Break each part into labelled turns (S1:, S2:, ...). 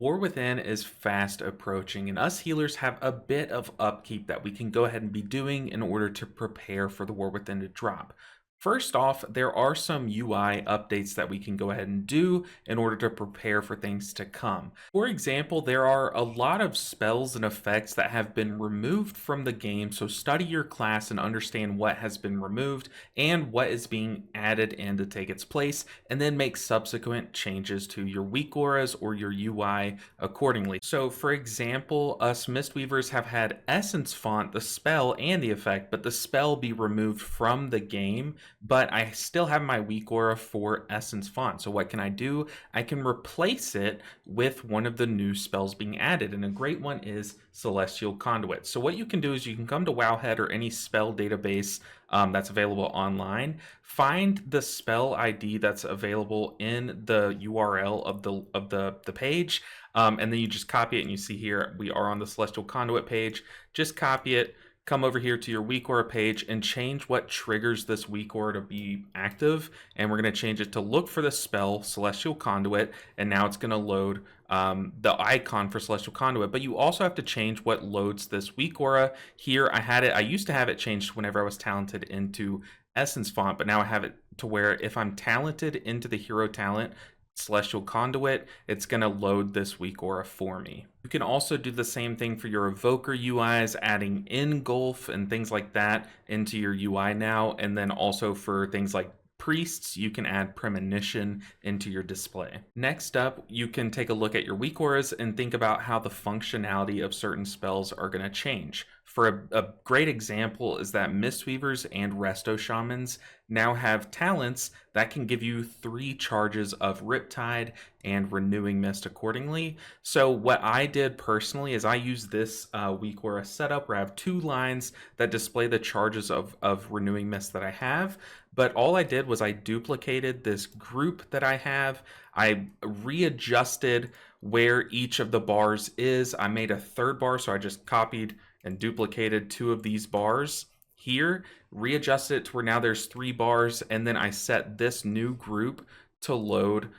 S1: War Within is fast approaching, and us healers have a bit of upkeep that we can go ahead and be doing in order to prepare for the War Within to drop. First off, there are some UI updates that we can go ahead and do in order to prepare for things to come. For example, there are a lot of spells and effects that have been removed from the game, so study your class and understand what has been removed and what is being added in to take its place, and then make subsequent changes to your weak auras or your UI accordingly. So, for example, us Mistweavers have had Essence Font, the spell, and the effect, but the spell be removed from the game, but I still have my weak aura for Essence Font. So what can I do? I can replace it with one of the new spells being added, and a great one is Celestial Conduit. So what you can do is you can come to Wowhead or any spell database that's available online, find the spell ID that's available in the URL of the page, and then you just copy it, and you see here we are on the Celestial Conduit page. Just copy it, come over here to your weak aura page and change what triggers this weak aura to be active. And we're going to change it to look for the spell Celestial Conduit. And now it's going to load the icon for Celestial Conduit. But you also have to change what loads this weak aura. Here I used to have it changed whenever I was talented into Essence Font, but now I have it to where if I'm talented into the hero talent Celestial Conduit, it's going to load this weak aura for me. You can also do the same thing for your Evoker UIs, adding Engulf and things like that into your UI now, and then also for things like priests, you can add Premonition into your display. Next up, you can take a look at your weak auras and think about how the functionality of certain spells are going to change. For a great example is that Mistweavers and Resto Shamans now have talents that can give you 3 charges of Riptide and Renewing Mist accordingly. So what I did personally is I used this weak aura setup where I have 2 lines that display the charges of Renewing Mist that I have. But all I did was I duplicated this group that I have. I readjusted where each of the bars is. I made a 3rd bar, so I just copied and duplicated 2 of these bars here, readjusted it to where now there's 3 bars, and then I set this new group to load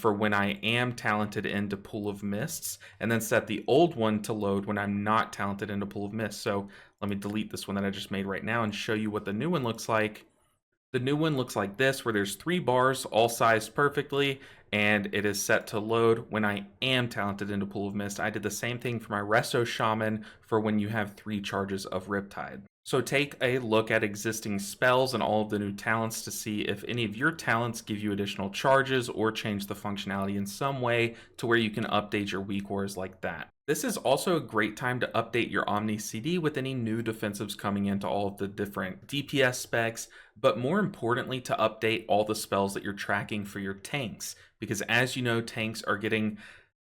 S1: for when I am talented into Pool of Mists, and then set the old one to load when I'm not talented into Pool of Mists. So let me delete this one that I just made right now and show you what the new one looks like. The new one looks like this, where there's 3 bars all sized perfectly, and it is set to load when I am talented into Pool of Mist. I did the same thing for my Resto Shaman for when you have 3 charges of Riptide. So take a look at existing spells and all of the new talents to see if any of your talents give you additional charges or change the functionality in some way to where you can update your weak auras like that. This is also a great time to update your Omni CD with any new defensives coming into all of the different DPS specs, but more importantly to update all the spells that you're tracking for your tanks, because as you know, tanks are getting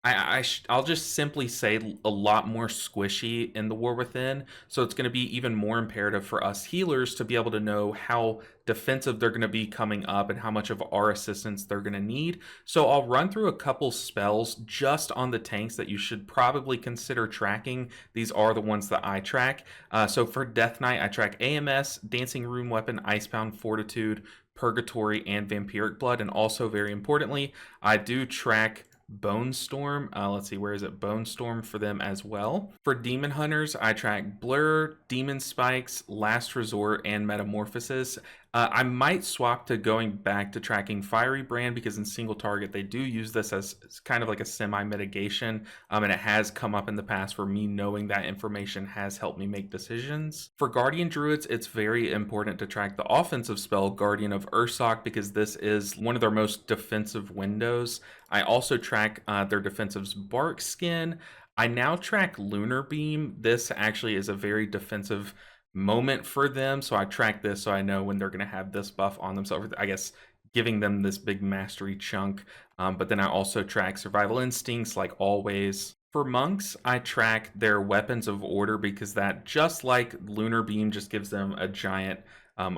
S1: I'll just simply say a lot more squishy in the War Within, so it's going to be even more imperative for us healers to be able to know how defensive they're going to be coming up and how much of our assistance they're going to need. So I'll run through a couple spells just on the tanks that you should probably consider tracking. These are the ones that I track. So for Death Knight, I track AMS, Dancing Rune Weapon, Icebound Fortitude, Purgatory, and Vampiric Blood, and also very importantly, I do track Bone Storm. Let's see, where is it? Bone Storm for them as well. For Demon Hunters, I track Blur, Demon Spikes, Last Resort, and Metamorphosis. I might swap to going back to tracking Fiery Brand because in single target they do use this as kind of like a semi-mitigation, and it has come up in the past for me knowing that information has helped me make decisions. For Guardian Druids, it's very important to track the offensive spell Guardian of Ursoc because this is one of their most defensive windows. I also track their defensive's Bark Skin. I now track Lunar Beam. This actually is a very defensive moment for them, so I track this so I know when they're going to have this buff on them. So I guess giving them this big mastery chunk. But then I also track Survival Instincts like always. For monks, I track their Weapons of Order because that, just like Lunar Beam, just gives them a giant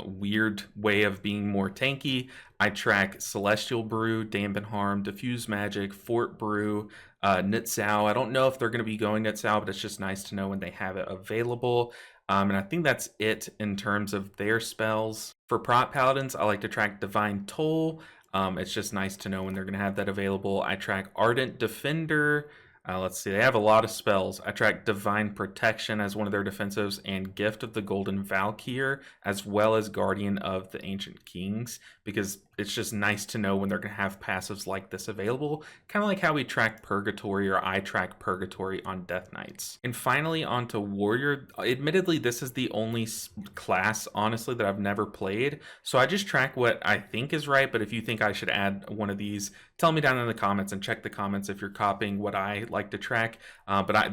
S1: weird way of being more tanky. I track Celestial Brew, Dampen Harm, Diffuse Magic, Fort Brew, Nitzao. I don't know if they're going to be going Nitzao, but it's just nice to know when they have it available. And I think that's it in terms of their spells. For Prot Paladins, I like to track Divine Toll. It's just nice to know when they're going to have that available. I track Ardent Defender. Let's see. They have a lot of spells. I track Divine Protection as one of their defensives and Gift of the Golden Valkyr, as well as Guardian of the Ancient Kings, because it's just nice to know when they're going to have passives like this available, kind of like how we track Purgatory, or I track Purgatory on Death Knights. And finally, on to Warrior. Admittedly, this is the only class, honestly, that I've never played, so I just track what I think is right, but if you think I should add one of these, tell me down in the comments, and check the comments if you're copying what I like to track.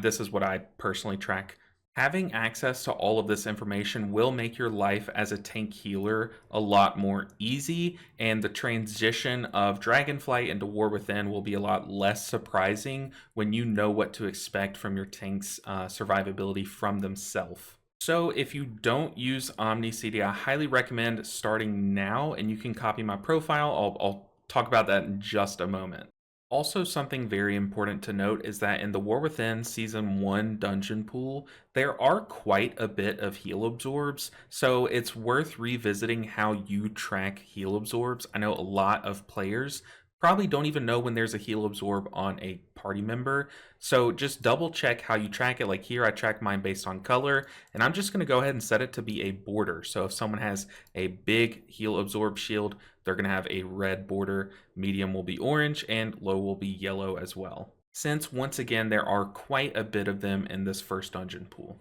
S1: This is what I personally track. Having access to all of this information will make your life as a tank healer a lot more easy, and the transition of Dragonflight into War Within will be a lot less surprising when you know what to expect from your tank's survivability from themselves. So if you don't use Omni CD, I highly recommend starting now, and you can copy my profile. I'll talk about that in just a moment. Also, something very important to note is that in the War Within Season 1 dungeon pool, there are quite a bit of heal absorbs, so it's worth revisiting how you track heal absorbs. I know a lot of players probably don't even know when there's a heal absorb on a party member, so just double check how you track it. Like here, I track mine based on color, and I'm just going to go ahead and set it to be a border. So if someone has a big heal absorb shield, they're going to have a red border, medium will be orange, and low will be yellow as well, since once again there are quite a bit of them in this first dungeon pool.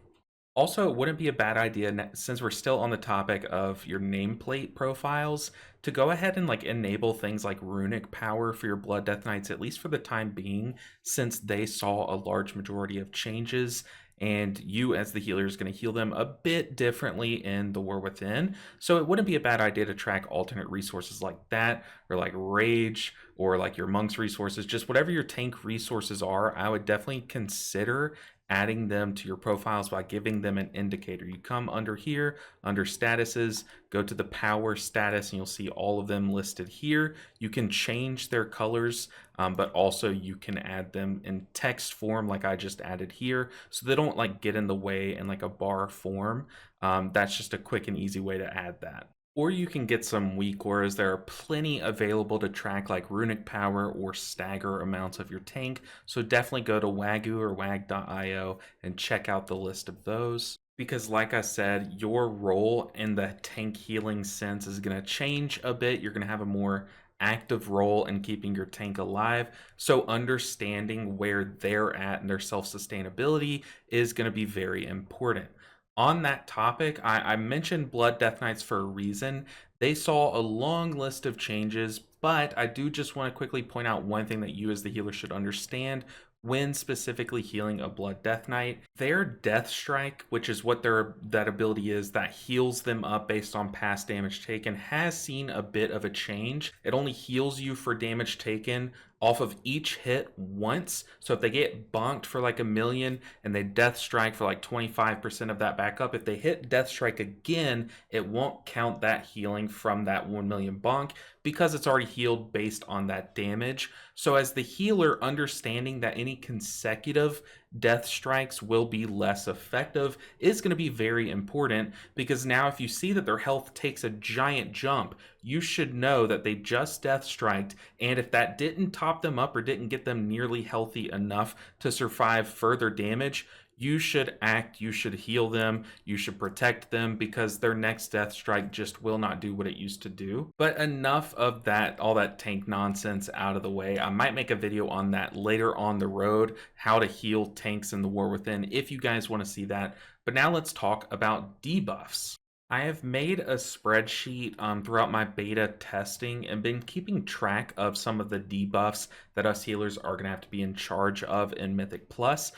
S1: Also, it wouldn't be a bad idea, since we're still on the topic of your nameplate profiles, to go ahead and like enable things like runic power for your Blood Death Knights, at least for the time being, since they saw a large majority of changes, and you as the healer is going to heal them a bit differently in the War Within. So it wouldn't be a bad idea to track alternate resources like that, or like Rage, or like your Monk's resources, just whatever your tank resources are. I would definitely consider adding them to your profiles by giving them an indicator. You come under here, under statuses, go to the power status, and you'll see all of them listed here. You can change their colors, but also you can add them in text form like I just added here, so they don't like get in the way in like a bar form. That's just a quick and easy way to add that. Or you can get some weak auras. There are plenty available to track, like runic power or stagger amounts of your tank. So definitely go to Wagyu or wag.io and check out the list of those. Because like I said, your role in the tank healing sense is going to change a bit. You're going to have a more active role in keeping your tank alive. So understanding where they're at and their self-sustainability is going to be very important. On that topic, I mentioned Blood Death Knights for a reason. They saw a long list of changes, but I do just want to quickly point out one thing that you as the healer should understand when specifically healing a Blood Death Knight. Their Death Strike, which is what that ability is that heals them up based on past damage taken, has seen a bit of a change. It only heals you for damage taken off of each hit once. So if they get bonked for like 1,000,000 and they Death Strike for like 25% of that back up, if they hit Death Strike again, it won't count that healing from that 1,000,000 bonk, because it's already healed based on that damage. So as the healer, understanding that any consecutive death strikes will be less effective is going to be very important, because now if you see that their health takes a giant jump, you should know that they just death striked, and if that didn't top them up or didn't get them nearly healthy enough to survive further damage, you should act, you should heal them, you should protect them, because their next death strike just will not do what it used to do. But enough of that, all that tank nonsense out of the way. I might make a video on that later on the road, how to heal tanks in the War Within, if you guys want to see that. But now let's talk about debuffs. I have made a spreadsheet throughout my beta testing and been keeping track of some of the debuffs that us healers are going to have to be in charge of in Mythic Plus.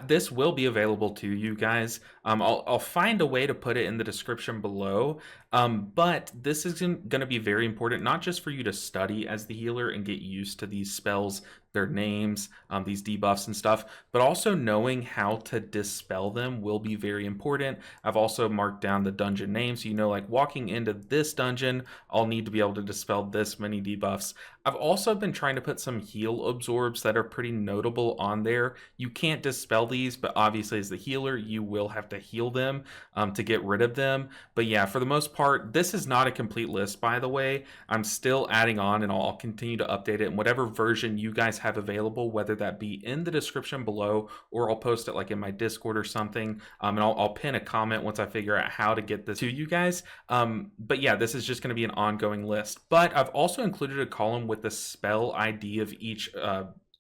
S1: This will be available to you guys. I'll find a way to put it in the description below. But this is going to be very important, not just for you to study as the healer and get used to these spells, their names, these debuffs and stuff, but also knowing how to dispel them will be very important. I've also marked down the dungeon names, so you know, like walking into this dungeon, I'll need to be able to dispel this many debuffs. I've also been trying to put some heal absorbs that are pretty notable on there. You can't dispel these, but obviously as the healer, you will have to heal them to get rid of them. But yeah, for the most part, this is not a complete list, by the way. I'm still adding on, and I'll continue to update it in whatever version you guys have available, whether that be in the description below, or I'll post it like in my Discord or something. And I'll pin a comment once I figure out how to get this to you guys. But yeah, this is just going to be an ongoing list. But I've also included a column with the spell ID of each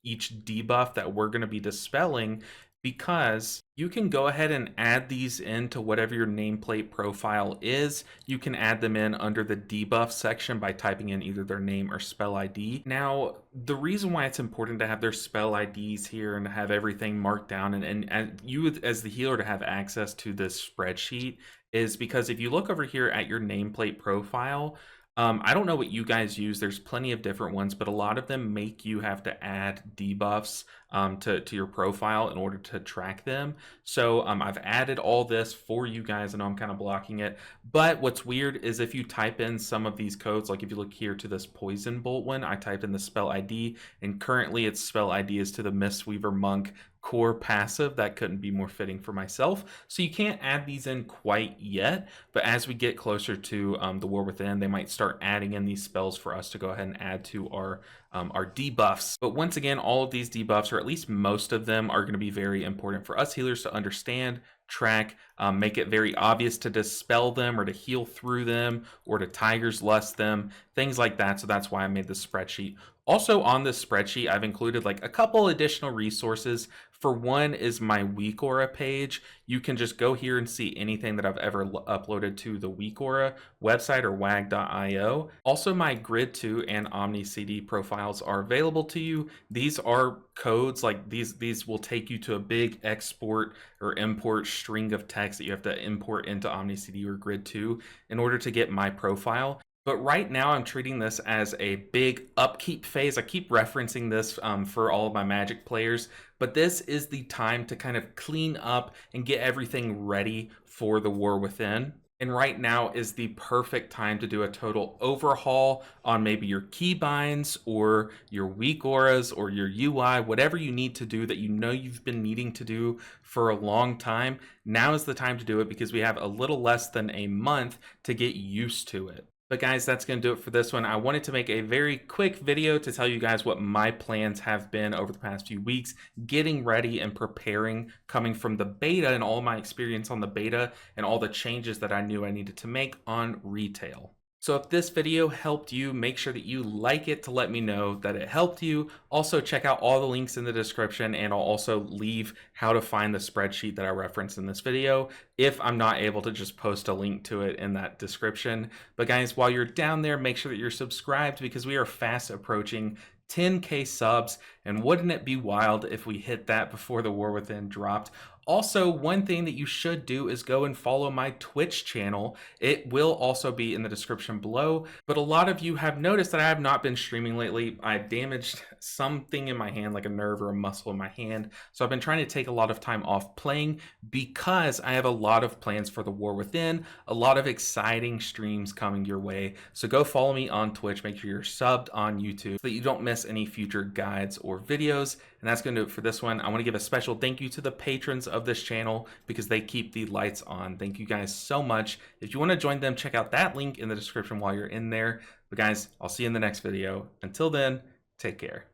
S1: debuff that we're going to be dispelling, because you can go ahead and add these into whatever your nameplate profile is. You can add them in under the debuff section by typing in either their name or spell ID. Now, the reason why it's important to have their spell IDs here and to have everything marked down and you as the healer to have access to this spreadsheet is because if you look over here at your nameplate profile, I don't know what you guys use. There's plenty of different ones, but a lot of them make you have to add debuffs to your profile in order to track them. So I've added all this for you guys. I know I'm kind of blocking it, but what's weird is if you type in some of these codes, like if you look here to this poison bolt one, I typed in the spell ID, and currently its spell ID is to the Mistweaver Monk core passive. That couldn't be more fitting for myself. So you can't add these in quite yet, but as we get closer to the War Within, they might start adding in these spells for us to go ahead and add to our debuffs. But once again, all of these debuffs, or at least most of them, are going to be very important for us healers to understand, track, make it very obvious to dispel them or to heal through them or to Tiger's Lust them, things like that. So that's why I made this spreadsheet. Also on this spreadsheet, I've included like a couple additional resources. For one is my Weak Aura page. You can just go here and see anything that I've ever uploaded to the Weak Aura website or wag.io. Also, my Grid 2 and Omni CD profiles are available to you. These are codes, like these will take you to a big export or import string of text that you have to import into Omni CD or Grid 2 in order to get my profile. But right now I'm treating this as a big upkeep phase. I keep referencing this for all of my Magic players, but this is the time to kind of clean up and get everything ready for the War Within. And right now is the perfect time to do a total overhaul on maybe your keybinds or your weak auras or your UI, whatever you need to do that you know you've been needing to do for a long time. Now is the time to do it because we have a little less than a month to get used to it. But guys, that's going to do it for this one. I wanted to make a very quick video to tell you guys what my plans have been over the past few weeks, getting ready and preparing, coming from the beta and all my experience on the beta and all the changes that I knew I needed to make on retail. So if this video helped you, make sure that you like it to let me know that it helped you. Also check out all the links in the description, and I'll also leave how to find the spreadsheet that I referenced in this video if I'm not able to just post a link to it in that description. But guys, while you're down there, make sure that you're subscribed because we are fast approaching 10K subs, and wouldn't it be wild if we hit that before the War Within dropped? Also, one thing that you should do is go and follow my Twitch channel. It will also be in the description below, but a lot of you have noticed that I have not been streaming lately. I damaged something in my hand, like a nerve or a muscle in my hand, so I've been trying to take a lot of time off playing because I have a lot of plans for the War Within, a lot of exciting streams coming your way. So go follow me on Twitch, make sure you're subbed on YouTube so that you don't miss any future guides or videos. And that's going to do it for this one. I want to give a special thank you to the patrons of this channel because they keep the lights on. Thank you guys so much. If you want to join them, check out that link in the description while you're in there. But guys, I'll see you in the next video. Until then, take care.